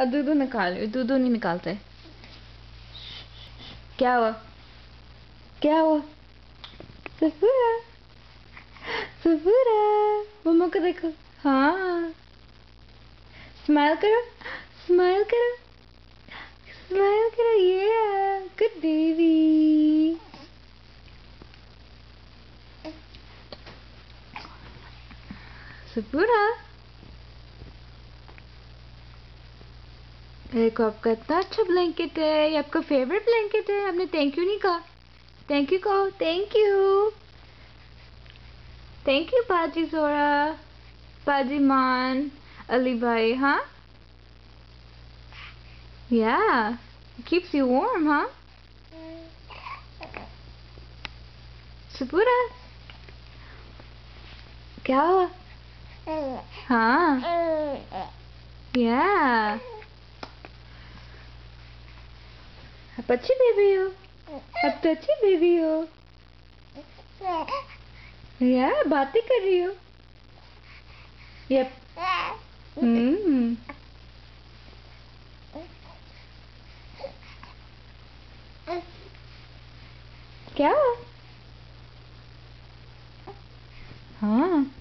दूधू निकाल, दूधू नहीं निकालते। क्या हुआ? क्या हुआ? सफूरा, सफूरा, मम्मा को देखो। हाँ, स्माइल करो, स्माइल करो, स्माइल करो। ये गुड बेबी। सफूरा, देखो आपका इतना अच्छा ब्लैंकेट है। ये आपका फेवरेट ब्लैंकेट है। आपने थैंक यू नहीं कहा। थैंक यू कहो। थैंक यू, थैंक यू पाजी जोरा, पाजी मान, अली भाई। हाँ, yeah, it keeps you warm, huh? सपूरा, क्या हुआ? हाँ, yeah, आप अच्छी बेबी हो। अब तो अच्छी बेबी हो। यार बातें कर रही हो। यप। हम्म। क्या? हाँ।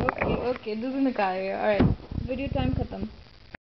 ओके ओके, दूध निकाल रही हो। ऑलराइट, वीडियो टाइम खत्म।